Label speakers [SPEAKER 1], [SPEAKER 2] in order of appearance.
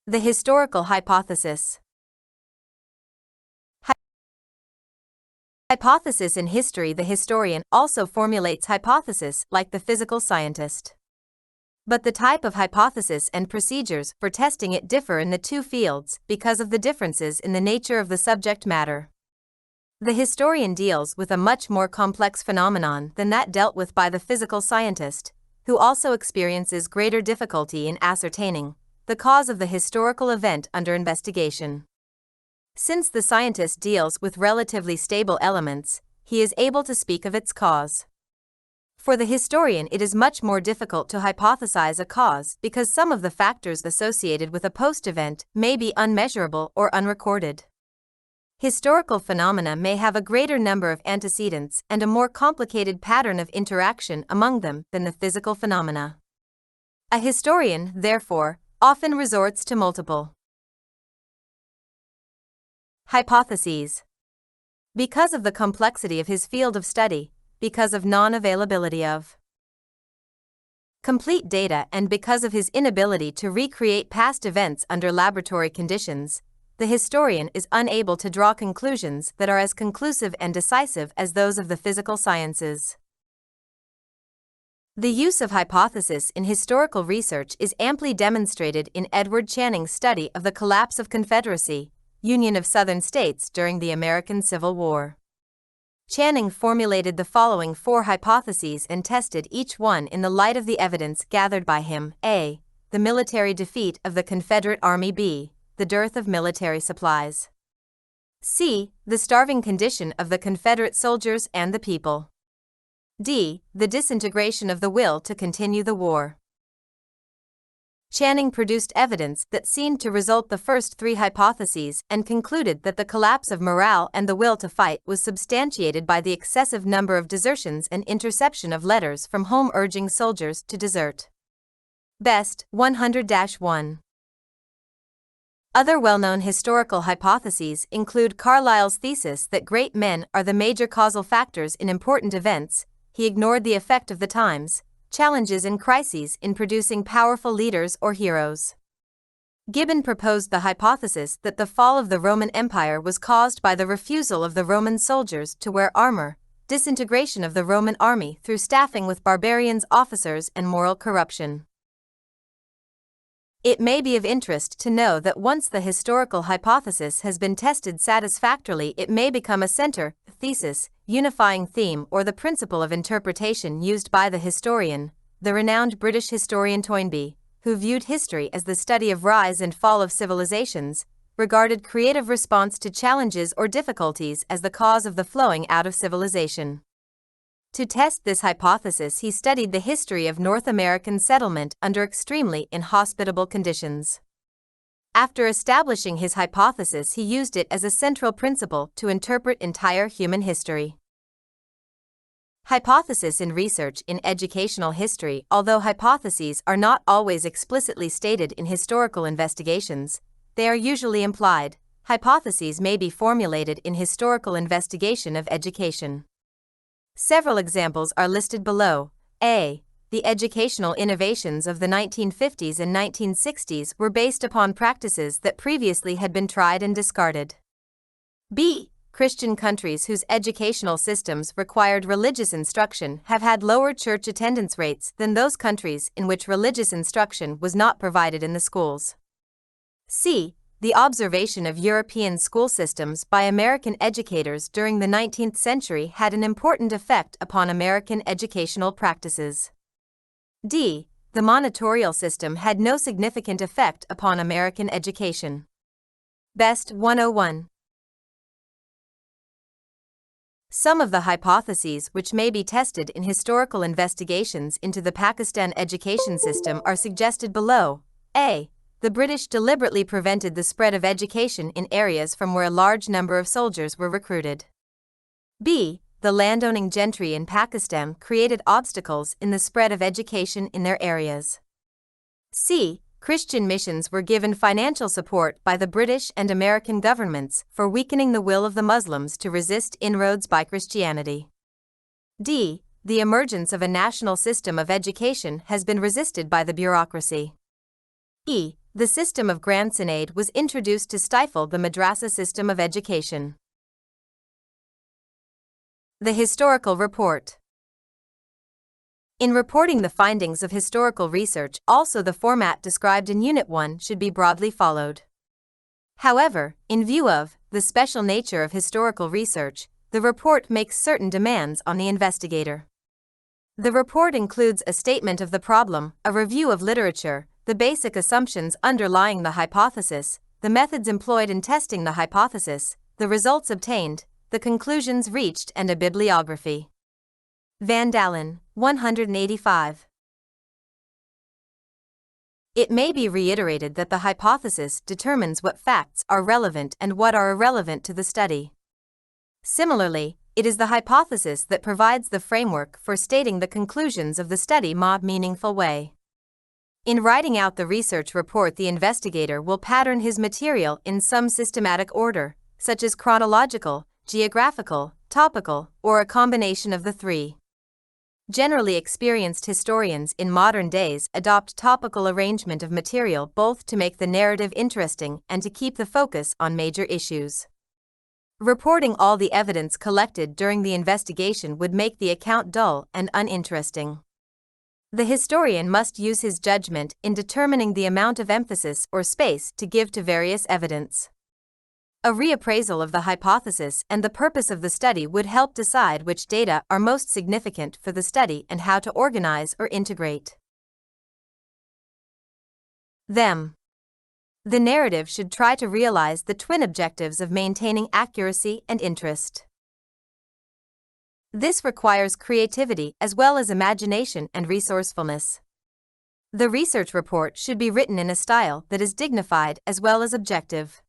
[SPEAKER 1] The historical hypothesis. Hypothesis in history. The historian also formulates hypothesis like the physical scientist. But the type of hypothesis and procedures for testing it differ in the two fields because of the differences in the nature of the subject matter. The historian deals with a much more complex phenomenon than that dealt with by the physical scientist, who also experiences greater difficulty in ascertaining the cause of the historical event under investigation. Since the scientist deals with relatively stable elements, he is able to speak of its cause. For the historian, it is much more difficult to hypothesize a cause because some of the factors associated with a post-event may be unmeasurable or unrecorded. Historical phenomena may have a greater number of antecedents and a more complicated pattern of interaction among them than the physical phenomena. A historian, therefore, often resorts to multiple hypotheses. Because of the complexity of his field of study, because of non-availability of complete data, and because of his inability to recreate past events under laboratory conditions, the historian is unable to draw conclusions that are as conclusive and decisive as those of the physical sciences. The use of hypothesis in historical research is amply demonstrated in Edward Channing's study of the collapse of Confederacy, Union of Southern States during the American Civil War. Channing formulated the following 4 hypotheses and tested each one in the light of the evidence gathered by him. A. The military defeat of the Confederate Army. B. The dearth of military supplies. C. The starving condition of the Confederate soldiers and the people. D. The disintegration of the will to continue the war. Channing produced evidence that seemed to result the first 3 hypotheses and concluded that the collapse of morale and the will to fight was substantiated by the excessive number of desertions and interception of letters from home urging soldiers to desert. Best, 100-1. Other well-known historical hypotheses include Carlyle's thesis that great men are the major causal factors in important events. He ignored the effect of the times, challenges and crises in producing powerful leaders or heroes. Gibbon proposed the hypothesis that the fall of the Roman Empire was caused by the refusal of the Roman soldiers to wear armor, disintegration of the Roman army through staffing with barbarians, officers, and moral corruption. It may be of interest to know that once the historical hypothesis has been tested satisfactorily, it may become a center, thesis, unifying theme, or the principle of interpretation used by the historian. The renowned British historian Toynbee, who viewed history as the study of rise and fall of civilizations, regarded creative response to challenges or difficulties as the cause of the flowing out of civilization. To test this hypothesis, he studied the history of North American settlement under extremely inhospitable conditions. After establishing his hypothesis, he used it as a central principle to interpret entire human history. Hypothesis in research in educational history. Although hypotheses are not always explicitly stated in historical investigations, they are usually implied. Hypotheses may be formulated in historical investigation of education. Several examples are listed below. A. The educational innovations of the 1950s and 1960s were based upon practices that previously had been tried and discarded. B. Christian countries whose educational systems required religious instruction have had lower church attendance rates than those countries in which religious instruction was not provided in the schools. C. The observation of European school systems by American educators during the 19th century had an important effect upon American educational practices. D. The monitorial system had no significant effect upon American education. Best 101. Some of the hypotheses which may be tested in historical investigations into the Pakistan education system are suggested below. A. The British deliberately prevented the spread of education in areas from where a large number of soldiers were recruited. B. The landowning gentry in Pakistan created obstacles in the spread of education in their areas. C. Christian missions were given financial support by the British and American governments for weakening the will of the Muslims to resist inroads by Christianity. D. The emergence of a national system of education has been resisted by the bureaucracy. E. The system of grants in aid was introduced to stifle the madrasa system of education. The historical report. In reporting the findings of historical research, also the format described in Unit 1 should be broadly followed. However, in view of the special nature of historical research, the report makes certain demands on the investigator. The report includes a statement of the problem, a review of literature, the basic assumptions underlying the hypothesis, the methods employed in testing the hypothesis, the results obtained, the conclusions reached, and a bibliography. Van Dalen, 185. It may be reiterated that the hypothesis determines what facts are relevant and what are irrelevant to the study. Similarly, it is the hypothesis that provides the framework for stating the conclusions of the study in a meaningful way. In writing out the research report, the investigator will pattern his material in some systematic order, such as chronological, geographical, topical, or a combination of the three. Generally experienced historians in modern days adopt topical arrangement of material both to make the narrative interesting and to keep the focus on major issues. Reporting all the evidence collected during the investigation would make the account dull and uninteresting. The historian must use his judgment in determining the amount of emphasis or space to give to various evidence. A reappraisal of the hypothesis and the purpose of the study would help decide which data are most significant for the study and how to organize or integrate them. The narrative should try to realize the twin objectives of maintaining accuracy and interest. This requires creativity as well as imagination and resourcefulness. The research report should be written in a style that is dignified as well as objective.